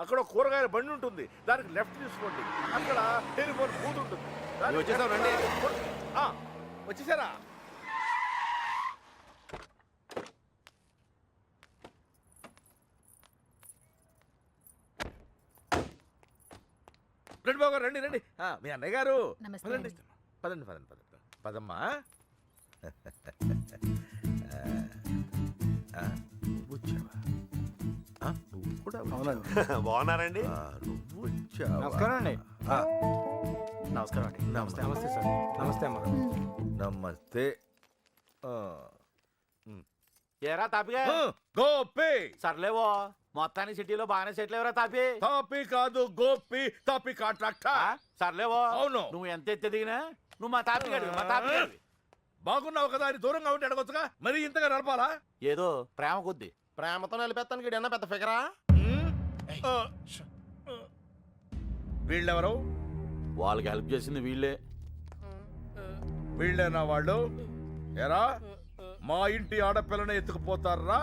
అక్కడ ఒక కూరగాయల బండి ఉంటుంది, దానికి లెఫ్ట్ తీసుకోండి. అక్కడ టెలిఫోన్ బూత్ ఉంటుంది. వచ్చేసాం రండి. వచ్చేసారా? రండి బాబు గారు, రండి రండి. మీ అన్నయ్య గారు నమస్తే పదండి. అండి. పదండి పదండి పదండి పదమ్మా. నువ్వు వచ్చావా? నువ్వు కూడా అవునండి. బాగున్నారండి? నువ్వు వచ్చావా? నమస్కారం అండి. నమస్కారం అండి. నమస్తే. నమస్తే సార్. నమస్తే అమ్మా. నమస్తే. ఏరా తాపిగా గోపి. సర్లేవో మొత్తానికి సిటీలో బాగానే సెటిల్ ఎవరా తాపి? తాపి కాదు గోపి, తాపి కాంట్రాక్టర్. సర్లేవో అవును. నువ్వు ఎంత ఎత్తి దిగినా నువ్వు మా తాపి గడివి, మా తాపి గడివి. బాగున్నావు కదా అని దూరంగా ఉంటే అడగొచ్చుగా, మరి ఇంతగా నడపాలా? ఏదో ప్రేమ కొద్ది. ప్రేమతో నిలిపేస్తానికి ఏదన్నా పెద్ద ఫిగరా? వీళ్ళెవరు? వాళ్ళకి హెల్ప్ చేసింది వీళ్ళే. వీళ్ళేనా వాళ్ళు? ఎరా మా ఇంటి ఆడపిల్లని ఎత్తుకుపోతారా?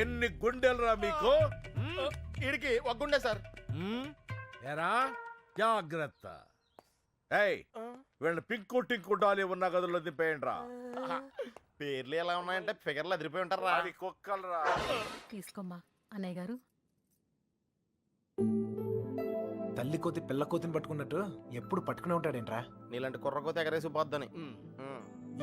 ఎన్ని గుండెలరా మీకు? వీడికి ఒక గుండె సార్. ఎరా జాగ్రత్త. ఏయ్ వీళ్ళని పింకు టింకు డాలి ఉన్న గదుల్లో దింపేయండి రా. పేర్లు ఎలా ఉన్నాయంటే ఫిగర్లు అదిరిపోయి ఉంటారా? అది కుక్కలరా. తీసుకోమ్మా అన్నయ్య గారు. తల్లి కోతి పిల్ల కోతిని పట్టుకున్నట్టు ఎప్పుడు పట్టుకునే ఉంటాడేంట్రా? నీలాంటి కుర్రకోత ఎగరేసి పోద్దని.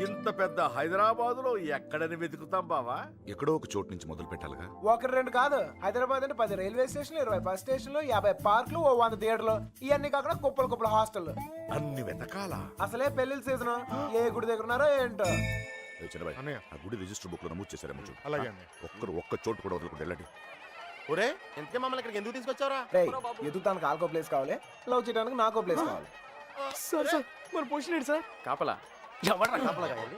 ఇంత పెద్ద హైదరాబాద్ లో ఎక్కడని వెతుకుతాం బావా? ఎక్కడో ఒక చోటు నుంచి మొదలు పెట్టాలిగా. ఒకటి రెండు కాదు, హైదరాబాద్ అంటే 10 రైల్వే స్టేషన్లు, 20 బస్ స్టేషన్లు, 50 పార్కులు, 100 థియేటర్లు, ఇవన్నీ కాకుండా కుప్పలు కుప్పల హాస్టల్. అన్ని వెతకాలా? అసలే పెళ్లిళ్ళ సీజన్, ఏ గుడి దగ్గర ఉన్నారో ఏంటో. చిన్నబాయ్, ఆ గుడి రిజిస్టర్ బుక్ లో నమోదు చేశారేమో చూడు. అలాగే. ఒక్క చోటు కూడా వదలకుండా వెళ్ళండి. ఒరే ఇంతకే మమ్మల్ని ఇక్కడికి ఎందుకు తీసుకొచ్చావరా? రేయ్ ఎదుగుతానికి ఆల్కో ప్లేస్ కావాలి, లవ్ చేయడానికి నాకో ప్లేస్ కావాలి. సార్ సార్ మన పొజిషన్ ఏంటి సార్? కాపలా ఎవరా కాపలా కావాలి?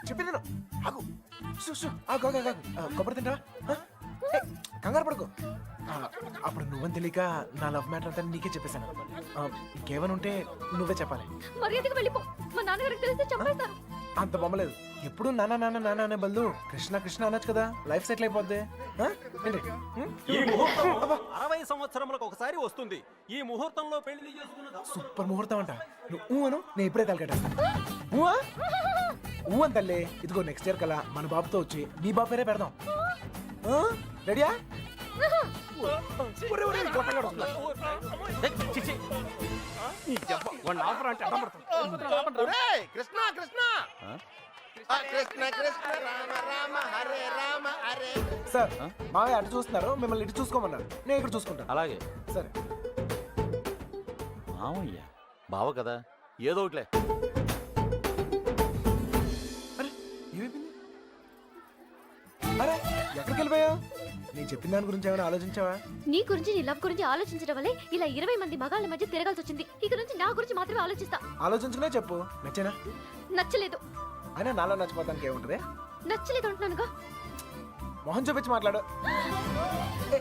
చెప్పింది ఆగు. ఆగు ఆగు ఆగు. కొబ్బరి తింటా? కంగారు పడుకో. అప్పుడు నువ్వని తెలియక నా లవ్ మ్యాటర్ అంతా నీకే చెప్పేశాను. ఇంకేమైనా ఉంటే నువ్వే చెప్పాలి. మర్యాదగా వెళ్ళిపో. మా నాన్నగారికి తెలిస్తే చంపేస్తారు. అంత బొమ్మలేదు. ఎప్పుడు నాన్న నాన్న నాన్న అనే బదులు కృష్ణ కృష్ణ అనొచ్చు కదా, లైఫ్ సెటిల్ అయిపోద్ది. ఈ ముహూర్తం 60 సంవత్సరములకు ఒకసారి వస్తుంది. ఈ ముహూర్తంలో పెళ్లి చేసుకున్న సూపర్ ముహూర్తం అంట. నువ్వు అను, నేను ఇప్పుడే తలకెట్టేస్తాను. ఊ అని తల్లి. ఇదిగో నెక్స్ట్ ఇయర్ కల్లా మన బాబుతో వచ్చి నీ బాబు పేరే పెడదాం. రెడీయా? కృష్ణ కృష్ణ కృష్ణ కృష్ణ రామ రామ హరే రామ హరే. సార్ మావయ్య అటు చూస్తున్నారు, మిమ్మల్ని ఇటు చూసుకోమన్నారు. నేను ఇక్కడ చూసుకుంటాను. అలాగే. సరే. మామయ్య బావ కదా, ఏదో ఒకట్లే. అరే ఏమైపోయింది? అరే ఎక్కడికి వెళ్ళిపోయావు? నేను చెప్పిన దాని గురించి ఏమైనా ఆలోచించావా? నీ గురించి నీ లవ్ గురించి ఆలోచించడం వల్లే ఇలా 20 మంది మగాళ్ళ మధ్య తిరగాల్సి వచ్చింది. ఇక నుంచి నా గురించి మాత్రమే ఆలోచిస్తా. ఆలోచించుకునే చెప్పు. నచ్చేనా? నచ్చలేదు. అయినా నాలో నచ్చిపోతానికి ఏముంటది? నచ్చలేదు అంటున్నానుగా. మొహం చూపించి మాట్లాడు.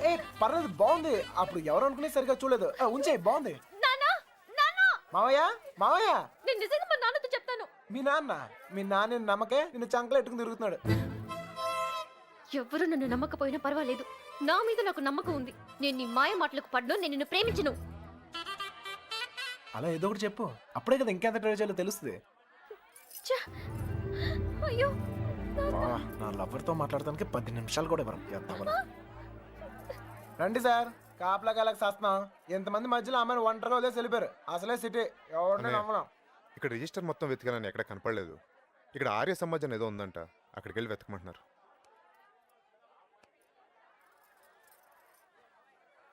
ఏ పర్లేదు, బాగుంది. అప్పుడు ఎవరు అనుకునే సరిగా చూడలేదు. ఉంచే, బాగుంది. నాన్నా, నాన్నా! మావయ్య మావయ్య, నేను నిజంగా మా నాన్నతో చెప్తాను. మీ నాన్న నమ్మకే నిన్ను చంకలు ఎట్టుకుని తిరుగుతున్నాడు. ఎవరు నన్ను నమ్మకపోయినా పర్వాలేదు, నా మీద నాకు నమ్మకం ఉంది. నేను నీ మాయ మాటలకు పడ్ను. నేను నిన్ను ప్రేమించను. అలా ఏదో ఒకటి చెప్పు, అప్పుడే కదా ఇంకెంత ట్రై చేయాలో తెలుస్తుంది. ఛ! అయ్యో నా లవర్తో మాట్లాడటానికి 10 నిమిషాలు కూడా ఇవ్వరు. రండి సార్, కాపలా కాలకు చేస్తున్నాం. ఎంతమంది మధ్యలో అమ్మాయిని ఒంటరిగా వదిలేసి వెళ్ళిపోయారు. అసలే సిటీ, ఎవరిని నమ్మడం. ఇక్కడ రిజిస్టర్ మొత్తం వెతికానని ఎక్కడ కనపడలేదు. ఇక్కడ ఆర్య సమాజం ఏదో ఉందంట, అక్కడికి వెళ్ళి వెతకమంటున్నారు.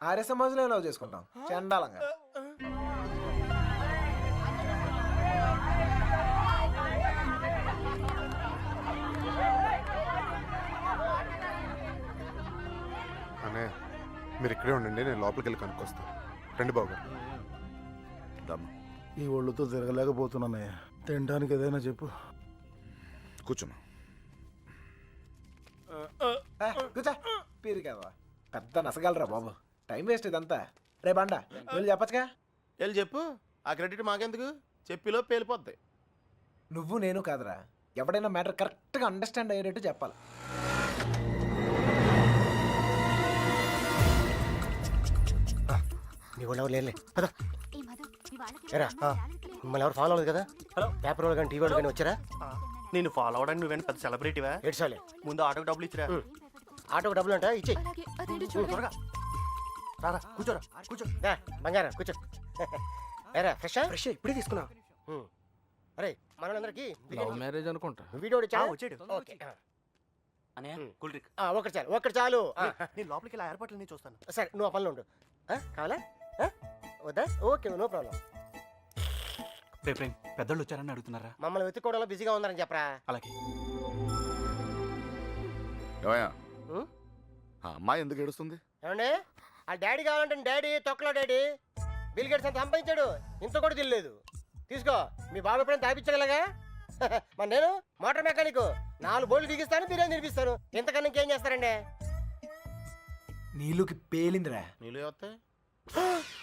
ఆర్య సమాజంలో లవ్ చేసుకుంటాం చండాలంగా. అనే మీరు ఇక్కడే ఉండండి, నేను లోపలికి వెళ్ళి కనుక్కొస్తాను. రండి బాబు. ఈ ఒళ్ళుతో తిరగలేకపోతున్నానయ్యా. తినడానికి ఏదైనా చెప్పు. కూర్చోమా. కూర్చో పీరు కదా పెద్ద నసగలరా బాబు. టైం వేస్ట్ ఇదంతా. రే బండ నువ్వు చెప్పచ్చుగా. వెళ్ళి చెప్పు, ఆ క్రెడిట్ మాకెందుకు, చెప్పిలో పేలిపోద్ది. నువ్వు నేను కాదురా, ఎవడైనా మ్యాటర్ కరెక్ట్గా అండర్స్టాండ్ అయ్యేటట్టు చెప్పాలి. మీ వాళ్ళు ఎవరు లేరులే పద. ఎరా మిమ్మల్ని ఎవరు ఫాలో అవ్వదు కదా. హలో పేపర్ వాళ్ళు కానీ టీవీ వాళ్ళు కానీ వచ్చారా? నేను ఫాలో అవడానికి నువ్వేనా పెద్ద సెలబ్రిటీవా? ఏడ్చాలే. ముందు ఆటోకి డబ్బులు ఇచ్చిరా. ఆటోకి డబ్బులు అంట ఇచ్చే. త్వరగా రారా, కూర్చోరా, కూర్చో. బంగారం కూర్చో. ఎరా ఫ్రెషా? ఫ్రెష్ ఇప్పుడే తీసుకున్నా. అరే మనలందరికీ లవ్ మ్యారేజ్ అనుకుంటా. వీడియో వచ్చాడు. ఓకే అనే కూల్ డ్రింక్. ఒకటి చాలు, ఒక్కటి చాలు. నేను లోపలికి ఇలా ఏర్పాట్లు నేను చూస్తాను. సరే నువ్వు ఆ పనిలో ఉండు. కావాలా వద్దా? Okay no problem. పెద్దోళ్ళు వచ్చారని అడుగుతున్నారా? మమ్మల్ని వెతుక్కోవడంలో బిజీగా ఉన్నారని చెప్పరా. అలాగే. ఏమయ్యా ఉం? ఆ అమ్మాయి ఎందుకు ఏడుస్తుంది? ఏమండి ఆ డాడీ కావాలంటే డాడీ తొక్కలో డాడీ బిల్ గేట్స్ అంత సంపాదించాడు, ఇంత కూడా తెలియలేదు. తీసుకో, మీ బాబు ఎప్పుడైనా తాపించగలగా. మరి నేను మోటార్ మెకానిక్, 4 బోర్లు దిగిస్తాను, బిర్యానీ తినిపిస్తాను. ఇంతకన్నా ఇంకేం చేస్తారండి? నీళ్ళుకి పేలిందిరా. నీళ్ళు వస్తాయి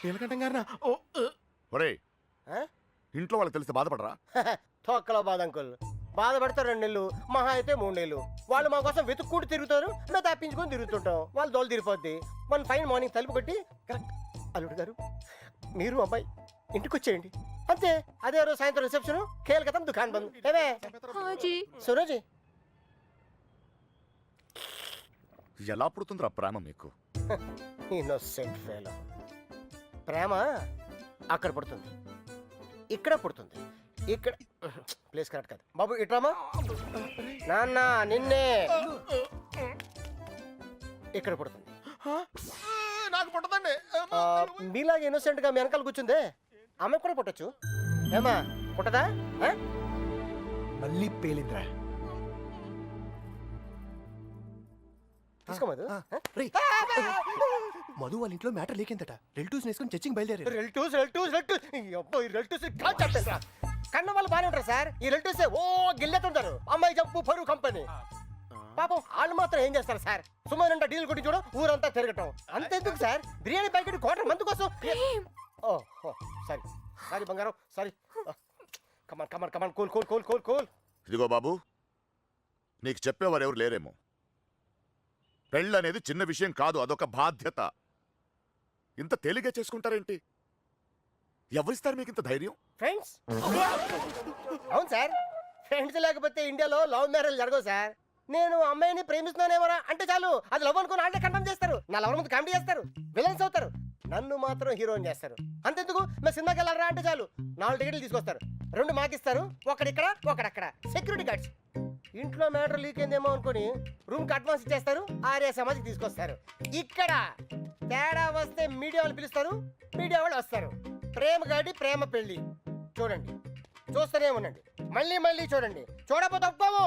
నీళ్ళకంటే గారినా. ఒరే ఆ? ఇంట్లో వాళ్ళకి తెలిస్తే బాధపడరా? తొక్కలో బాధ అంకుల్. బాధపడతారు 2 నెలలు, మహా అయితే 3 నెలలు. వాళ్ళు మా కోసం వెతుక్కుంటూ తిరుగుతారు, మేము తప్పించుకొని తిరుగుతుంటాం. వాళ్ళు దోలు తిరిగిపోద్ది. మన ఫైన్ మార్నింగ్ తలుపు కొట్టి కరెక్ట్ అల్లుడు గారు మీరు అబ్బాయి ఇంటికి వచ్చేయండి అంతే. అదే రోజు సాయంత్రం రిసెప్షన్, కేల్కతం దుకాన్ బంద్. ఏమే సురోజీ ఎలా పుడుతుందిరా ప్రేమ మీకు? Innocent fellow. ప్రేమ అక్కడ పుడుతుంది, ఇక్కడ పుడుతుంది. ఇక్కడ ప్లేస్ కరెక్ట్ కాదు బాబు. ఇట్రామా నాన్న నిన్నే. ఇక్కడ పుడుతుంది. నాకు పుట్టదండి. మీలాగా ఇన్నోసెంట్ గా మీ వెనకాల కూర్చుందే ఆమె కూడా పుట్టచ్చు. ఏమా పుట్టదా? మళ్ళీ పేలిందిరా. తీసుకో మధు. మధు వాళ్ళ ఇంట్లో మ్యాటర్ లేకిందట. రిలేటివ్స్ వేసుకొని చర్చింగ్ బయలుదేరారు. రిలేటివ్స్ కన్న వాళ్ళు బాగానే ఉంటారు సార్. ఈ రిలేటివ్స్ ఓ గిల్లెతుంటారు. అమ్మాయి జంపు పరువు కంపెనీ. పాపం వాళ్ళు మాత్రం ఏం చేస్తారు సార్, సుమారు డీల్ కొట్టి చూడ ఊరంతా తిరగటం. అంతెందుకు sir, biryani packet quarter month కోసం. ఓ సారీ సారీ బంగారం sorry. Come on come on come on cool cool cool cool cool. ఇదిగో బాబు, నీకు చెప్పేవారు ఎవరు లేరేమో. పెళ్ళనేది చిన్న విషయం కాదు, అదొక బాధ్యత. ఇంత తేలిగ్గా చేసుకుంటారేంటి? ఎవరిస్తారు మీకు ఇంత ధైర్యం? ఫ్రెండ్స్. అవును సార్, ఫ్రెండ్స్ లేకపోతే ఇండియాలో లవ్ మ్యారేజ్ జరగవు సార్. నేను అమ్మాయిని ప్రేమిస్తున్నానేమరా అంటే చాలు, అది లవ్ అనుకుని అంటే కన్ఫర్మ్ చేస్తారు. నా లవర్ ముందు కామెడీ చేస్తారు, విలన్స్ అవుతారు. నన్ను మాత్రం హీరోయిన్ చేస్తారు. అంతెందుకు మేము సినిమాకి వెళ్ళారా అంటే చాలు 4 టికెట్లు తీసుకొస్తారు. 2 మాకిస్తారు, ఒకడిక్కడ ఒకడక్కడ. Security guards. ఇంట్లో మ్యాటర్ లీక్ అయిందేమో అనుకుని రూమ్కి అడ్వాన్స్ ఇచ్చేస్తారు, ఆర్య సమాజ్కి తీసుకొస్తారు. ఇక్కడ తేడా వస్తే మీడియా వాళ్ళు పిలుస్తారు, మీడియా వాళ్ళు వస్తారు. ప్రేమ గాడి ప్రేమ పెళ్లి చూడండి, చూస్తూనే ఉండండి, మళ్ళీ మళ్ళీ చూడండి. చూడకపోతే ఒప్పుకోము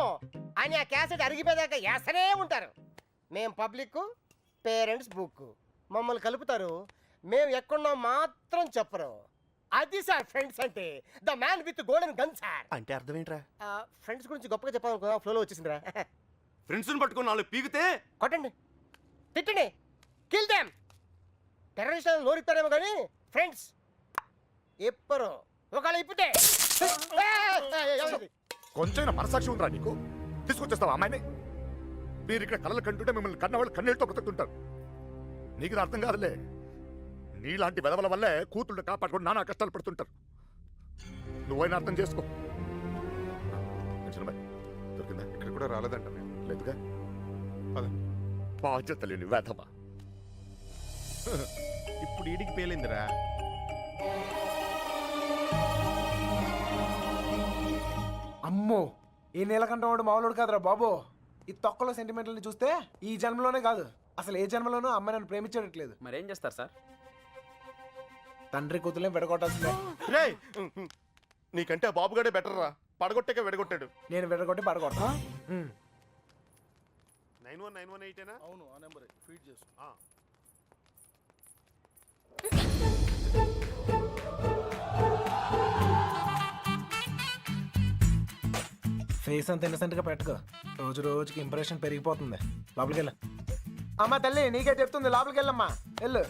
అని ఆ క్యాసెట్ అరిగిపోయాక వేస్తూనే ఉంటారు. మేం పబ్లిక్, పేరెంట్స్ బుక్. మమ్మల్ని కలుపుతారు, మేము ఎక్కడున్నాం మాత్రం చెప్పరు. అది సార్ ఫ్రెండ్స్ అంటే. The man with golden gun sir. అంటే అర్థం ఏంట్రా? ఫ్రెండ్స్ గురించి గొప్పగా చెప్పాలనుకున్నా, ఫ్లోలో వచ్చేసిందిరా. ఫ్రెండ్స్ పట్టుకుని 4 పీకితే కొట్టండి, తిట్టండి, కిల్ దెమ్. టెర్రరిస్ట్ నోరిస్తారేమో కానీ ఫ్రెండ్స్ ఎప్పరు. ఒకవేళ ఇప్పితే కొంచెం మనసాక్షి ఉందిరా నీకు? తీసుకొచ్చేస్తావా అమ్మాయిని? మీరు ఇక్కడ కళ్ళలు కంటుంటే మిమ్మల్ని కన్నవాళ్ళు కన్నీళ్ళతో బ్రతుకుతుంటారు. నీకు ఇది అర్థం కాదులే. నీలాంటి వెదవల వల్లే కూతుళ్ళు కాపాడుకొని నానా కష్టాలు పడుతుంటారు. నువ్వైనా అర్థం చేసుకో. దొరికిందా? ఇక్కడ కూడా రాలేదంట మేము. లేదుగా. బాధ్యత లేని వేధవా. ఇప్పుడు ఈడికి పేలిందిరా. అమ్మో, ఈ నీలకంఠం వాడు మామూలు కాదురా బాబు. ఈ తొక్కలో సెంటిమెంట్లని చూస్తే ఈ జన్మలోనే కాదు, అసలు ఏ జన్మలోనూ అమ్మాయి నన్ను ప్రేమించట్లేదు. మరేం చేస్తారు సార్? తండ్రి కూతుర్లే విడగొట్టాల్సిందే. రే నీకంటే ఆ బాబుగాడే బెటర్ రా. పడగొట్టాక విడగొట్టాడు. నేను విడగొట్టి పడగొట్టా. 9191 అవును, ఆ నెంబర్ ఫీడ్ చేసు. ఫేస్ అంత ఇన్నసెంట్ గా పెట్టుకో, రోజు రోజుకి ఇంప్రెషన్ పెరిగిపోతుంది. లోపలికి వెళ్ళా. అమ్మ తల్లి నీకే చెప్తుంది లోపలికి వెళ్ళమ్మా వెళ్ళు.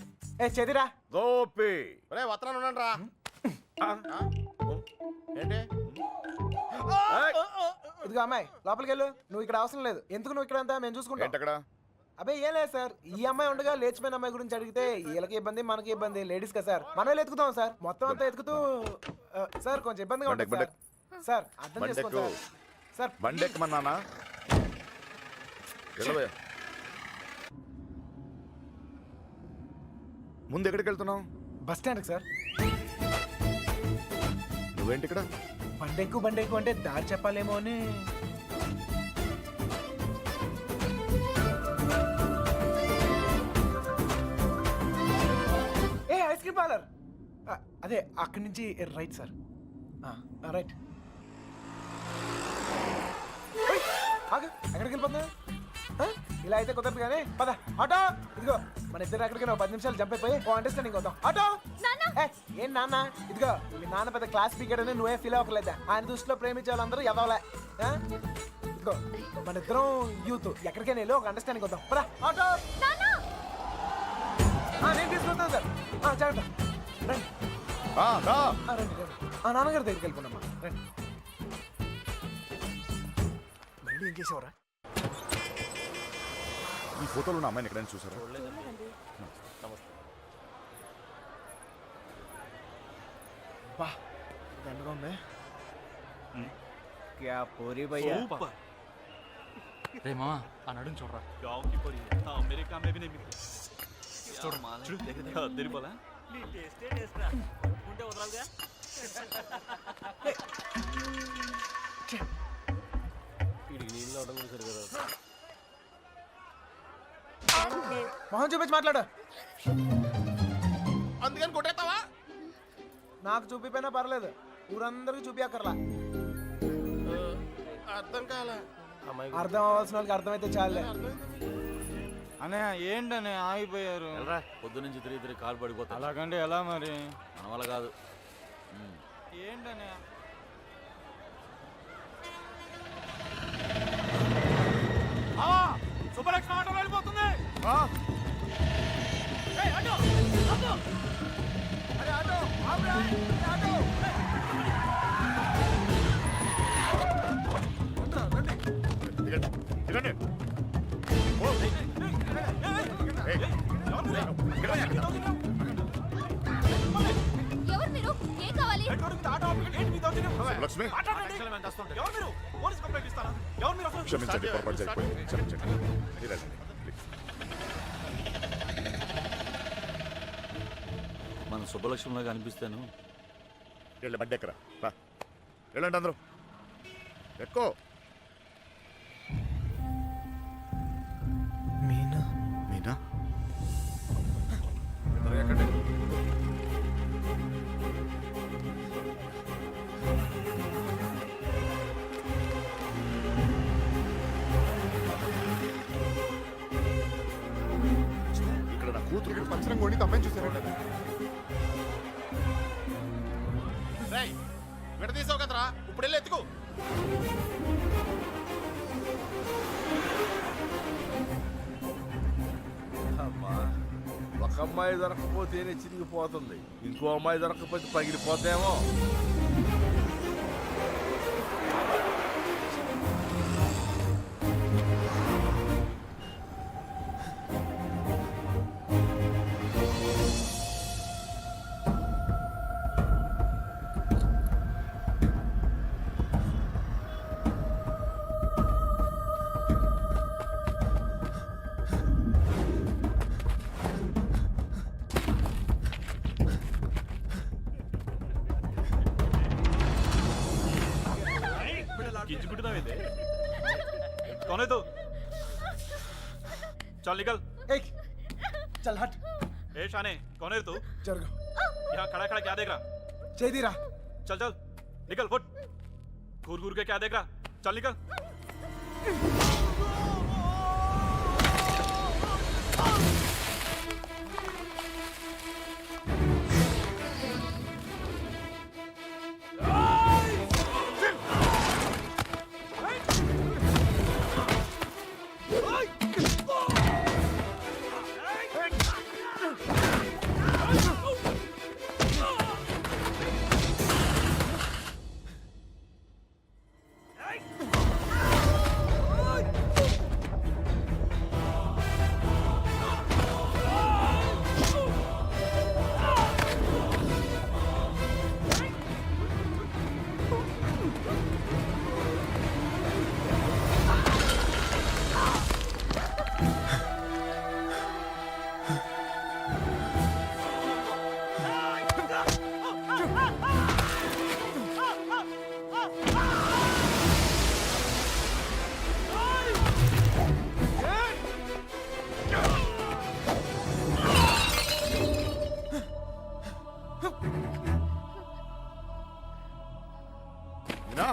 ఏ చెదిరా. గోపి రే వత్తనాను ఉండండి రా ఏంటి ఏయ్, ఇదిగో అమ్మాయి లోపలికి వెళ్ళు. నువ్వు ఇక్కడ అవసరం లేదు. ఎందుకు నువ్వు ఇక్కడ అంతా మేము చూసుకుంటాం. ఏంటక్కడ అబ్బాయి ఏం లేదు సార్, ఈ అమ్మాయి ఉండగా లేచిపోయిన అమ్మాయి గురించి అడిగితే వీళ్ళకి ఇబ్బంది మనకి ఇబ్బంది, లేడీస్ కదా సార్, మనమే ఎత్తుకుతాం సార్. మొత్తం అంతా ఎత్తుకుతూ సార్ కొంచెం ఇబ్బందిగా ఉంటుంది సార్. సార్ అర్థం చేసుకోండి సార్. సార్ బండెక్కమన్నానా? వెళ్ళవే. ముందు ఎక్కడికి వెళ్తున్నావు? బస్ స్టాండ్కి సార్. నువ్వేంటి ఇక్కడ? బండెక్కు అంటే దారి చెప్పాలేమో అని. ఏ ఐస్ క్రీమ్ పార్లర్ అదే అక్కడి నుంచి రైట్ సార్. రైట్. ఆగు, ఎక్కడికి వెళ్ళిపోతున్నా? ఇలా అయితే కుదరదు కానీ పద. ఆటో ఇదిగో, మన ఇద్దరు ఎక్కడికైనా 10 నిమిషాలు జంప్ అయిపోయి అండర్స్టాండింగ్ అవుతాం. ఆటో ఏం నాన్న, ఇదిగో మీ నాన్న పెద్ద క్లాస్ స్పీకర్ అని నువ్వే ఫీల్ అవ్వలేదా? ఆయన దృష్టిలో ప్రేమించే వాళ్ళందరూ ఎదవలే. ఇదిగో మన ఇద్దరం యూత్, ఎక్కడికైనా వెళ్ళి ఒక అండర్స్టాండింగ్ అవుతాం. పద ఆటో. నేను తీసుకొస్తాను సార్. జాగ్రత్త. రండి రండి రండి. నాన్నగారి దగ్గరికి వెళ్ళిపోనమ్మా. రండి. మళ్ళీ ఏం చేసేవరా? ఈ ఫోటోలో ఉన్న అమ్మాయిని ఎక్కడైనా చూసారా? బా దండగా ఉంది. క్యా పూరి భయ్యా. రే మామ ఆ నడుం చూడరా. అమెరికా మే भी नहीं मिलती. చూడు देखो तेरी बोला నీ టేస్టే టేస్ట్ రా. ఉంటే వదలగా. వీడికి నీళ్ళు అవడం కూడా సరిగా రాదు. మొహం చూపించి మాట్లాడు. అందుకని కొట్టేస్తావా? నాకు చూపిపోయినా పర్లేదు, ఊరందరికి చూపించక్కర్లా. అర్థం కాలే. అమ్మాయి అర్థం అవ్వాల్సిన వాళ్ళకి అర్థమైతే చాలే. అనే ఏంటనే ఆగిపోయారు? వెళ్ళరా, పొద్దు నుంచి తిరిగి కాలు పడిపోతా. అలాగంటే ఎలా మరి? మన వల్ల కాదు. ఏంటనే సుబ్బలక్ష్మి ఆటో వెళ్ళిపోతుంది. దిగండి, దిగండి. ఎవరు మీరు? ఏం కావాలి? లక్ష్మి క్షమించండి, పొరపాటు జరిగిపోయింది. క్షమించండి. మీరు వెళ్ళండి, ప్లీజ్. మన శుభలక్ష్మిలాగా అనిపిస్తాను. వెళ్ళి బండి ఎక్కరా. వెళ్ళండి అందరూ, ఎక్కువ. మీనా మీనా ఎక్కండి. ఇక్కడ నా కూతురు పంచరం కొని అమ్మాయిని చూసారంట. రేయ్ విడదీసావు కదరా, ఇప్పుడు వెళ్ళి ఎత్తుకో. అమ్మా, ఒక అమ్మాయి దొరకపోతేనే చిరిగిపోతుంది, ఇంకో అమ్మాయి దొరకపోతే పగిలిపోతేమో. कौन है तू? चल निकल. चल हट. ए शाने, कौन है तू? जरगो. यहाँ खड़ा खड़ा क्या देख रहा? चेदीरा. चल चल निकल, फुट. घूर घूर के क्या देख रहा? चल निकल. మీనా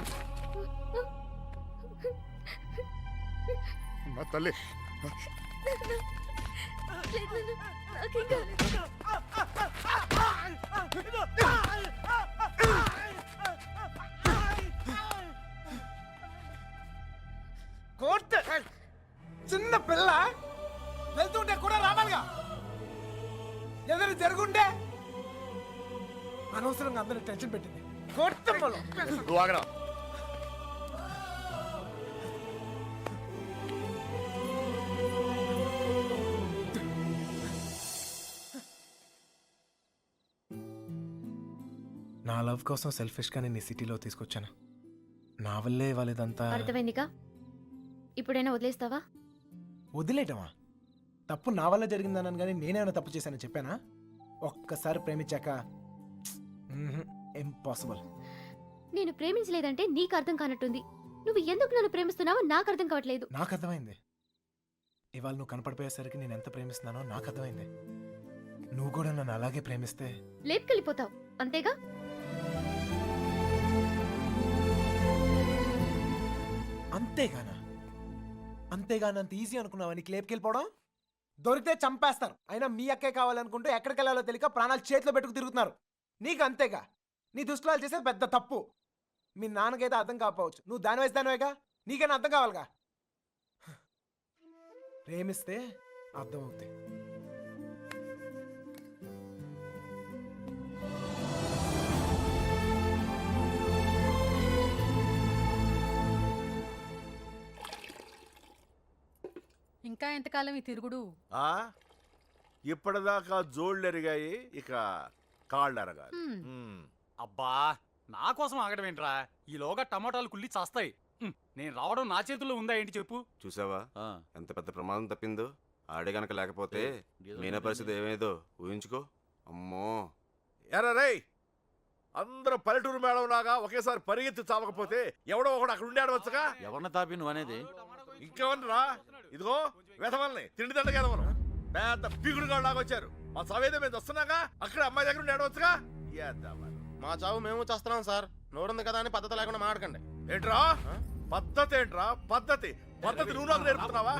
నా తల్లి నాకేం కాలేదు. కోర్ట్ చిన్న పిల్ల వెళ్తుంటే కూడా రావాలిగా. ఏదైనా జరుగుంటే అనవసరంగా అందరూ టెన్షన్ పెట్టింది. కోర్టు నువ్వు ఆగరా. నా లవ్ కోసం సెల్ఫిష్ గానే నీ సిటీలో తీసుకొచ్చాను. నా వల్లే వాళ్ళదంతా అర్థమైందిగా? ఇప్పుడైనా వదిలేస్తావా? వదిలేయటమా? తప్పు నా వల్ల జరిగిందన్నాను కానీ నేనేమైనా తప్పు చేశానని చెప్పానా? ఒక్కసారి ప్రేమించాక ఇంపాసిబుల్. నేను ప్రేమించలేదంటే నీకు అర్థం కానట్టుంది. నువ్వు ఎందుకు నన్ను ప్రేమిస్తున్నావో నాకు అర్థం కావట్లేదు. నాకు అర్థమైంది. ఇవాళ నువ్వు కనపడిపోయేసరికి నేను ఎంత ప్రేమిస్తున్నానో నాకు అర్థమైంది. నువ్వు కూడా నన్ను అలాగే ప్రేమిస్తే లేపుకెళ్ళిపోతావు అంతేగా? అంతేగానా? అంతేగానంత ఈజీ అనుకున్నావా నీకు లేపుకెళ్ళిపోవడం? దొరికితే చంపేస్తారు. అయినా మీ అక్కే కావాలనుకుంటూ ఎక్కడికి వెళ్ళాలో తెలియక ప్రాణాలు చేతిలో పెట్టుకు తిరుగుతున్నారు. నీకు అంతేగా? నీ దృష్టిలో వాళ్ళు చేసేది పెద్ద తప్పు. మీ నాన్నకైతే అర్థం కాకపోవచ్చు, నువ్వు దాని వయసు దానివేగా, నీకైనా అర్థం కావాలిగా. ప్రేమిస్తే అర్థం అవుతాయి. ఇంకా ఎంతకాలం ఈ తిరుగుడు? ఆ ఇప్పటిదాకా జోళ్ళు ఎరిగాయి, ఇక కాళ్ళు ఎరగాలి. అబ్బా నా కోసం ఆగడం ఏంట్రా? ఈలోగా టమాటాలు కుళ్ళి చేస్తాయి. నేను రావడం నా చేతుల్లో ఉందా ఏంటి చెప్పు? చూసావా ఆ, ఎంత పెద్ద ప్రమాదం తప్పిందో. ఆడే గనక లేకపోతే మీనా పరిస్థితి ఏమేదో ఊహించుకో. అమ్మో. ఎరా రేయ్, అందరూ పల్లెటూరు మేడం లాగా ఒకేసారి పరిగెత్తి చావకపోతే ఎవడో ఒకడు అక్కడ ఉండి ఆడవచ్చుగా. ఎవరిని తాపి నువ్వు అనేది? ఇంకేమన్నరా? ఇదిగో వెధవల్ని తిండి దండగా ఎదవను పెద్ద పీకుడుగా లాగా వచ్చారు. మా చవేదో మేము వస్తున్నాగా, అక్కడ అమ్మాయి దగ్గర ఉండి ఆడవచ్చుగా. మా చావు మేము చేస్తున్నాం సార్. నోరుంది కదా అని పద్ధతి లేకుండా మాట్లాడకండి. ఏంట్రా పద్ధతి? ఏంట్రా పద్ధతి? పద్ధతి నువ్వు నాకు నేర్పుతున్నావా?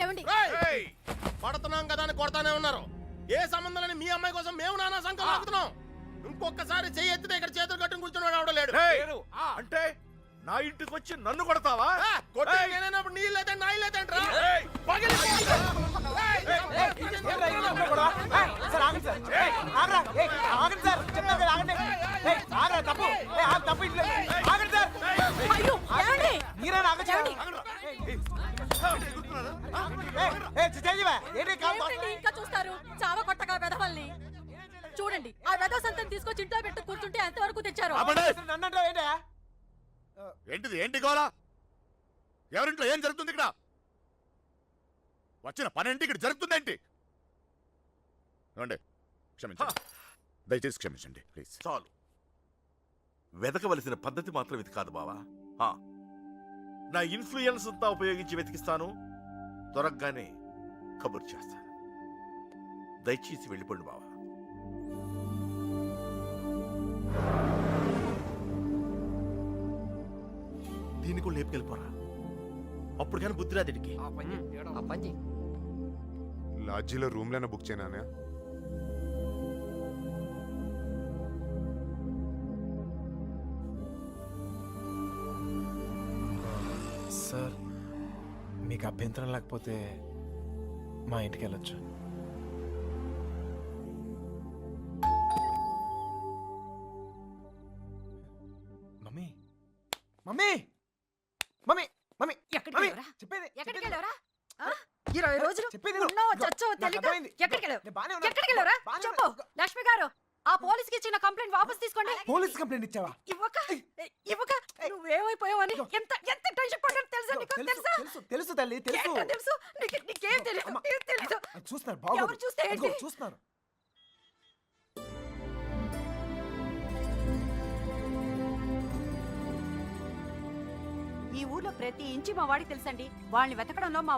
ఏమండి? ఏయ్! పడుతున్నాం కదా అని కొడతానే ఉన్నారు. ఏ సంబంధం లేని మీ అమ్మాయి కోసం మేము నానా సంఖ్యలో ఆగుతున్నాం. ఇంకొకసారి చెయ్యి ఎత్తితే ఇక్కడ చేతులు కట్టుకుని కూర్చున్నాడు ఆవిడ లేడు. రేయ్! అంటే నా ఇంటికి వచ్చి నన్ను కొడతావా? నేనైనప్పుడు నీళ్ళైతే నా ఇల్లేతంట్రా. ఏయ్! ఇంకా చూస్తారు చావ కొట్టగా వెధవల్ని. చూడండి ఆ వెధవ సంతని తీసుకొచ్చి ఇంట్లో పెట్టు కూర్చుంటే ఎంతవరకు తెచ్చారు? ఏంటిది? ఏంటి గోలా? ఎవరింట్లో ఏం జరుగుతుంది ఇక్కడ? వచ్చిన పనేంటి ఇక్కడ జరుగుతుందేంటి? క్షమించండి, దయచేసి క్షమించండి ప్లీజ్. చాలు. వెతకవలసిన పద్ధతి మాత్రం ఇది కాదు బావా. నా ఇన్ఫ్లుయెన్స్ అంతా ఉపయోగించి వెతికిస్తాను. త్వరగానే కబుర్ చేస్తాను. దయచేసి వెళ్ళిపోండి బావా. దీన్ని కూడా లేపుకెళ్ళిపోరా. అప్పుడు కానీ బుద్ధి రాదిడికి. లాడ్జీలో రూమ్లైనా బుక్ చేయనా? సార్ మీకు అభ్యంతరం లేకపోతే మా ఇంటికి వెళ్ళొచ్చు. మమ్మీ మమ్మీ మమ్మీ మమ్మీ ఎక్కడికి మమ్మీ వెళ్ళావురా? చెప్పేది ఎక్కడికి వెళ్ళావరా? 20 రోజులు చెప్పేది ఉన్నావో చచ్చావో తెలియక ఎక్కడికి వెళ్ళావు? ఎక్కడికి వెళ్ళావురా? చెప్పు లక్ష్మి గారు. ఆ పోలీస్కి ఇచ్చిన కంప్లైంట్ వాపస్ తీసుకోండి. పోలీస్ కంప్లైంట్ ఇచ్చావా? ఇవ్వక నువ్వేమైపోయావని ఎంత ఎంత టెన్షన్ పడ్డాను తెలుసా నీకు? తెలుసా? తెలుసు తల్లి తెలుసు. ఏంటో తెలుసు నీకేం తెలియదు. ఏం తెలియదు. చూస్తున్నారు బాగోదు. ఎవరు చూస్తే ఏంటి? అదిగో చూస్తున్నారు. ఈ ఊర్లో ప్రతి ఇంచి మా వాడికి తెలుసండి. వాళ్ళని వెతకడంలో మా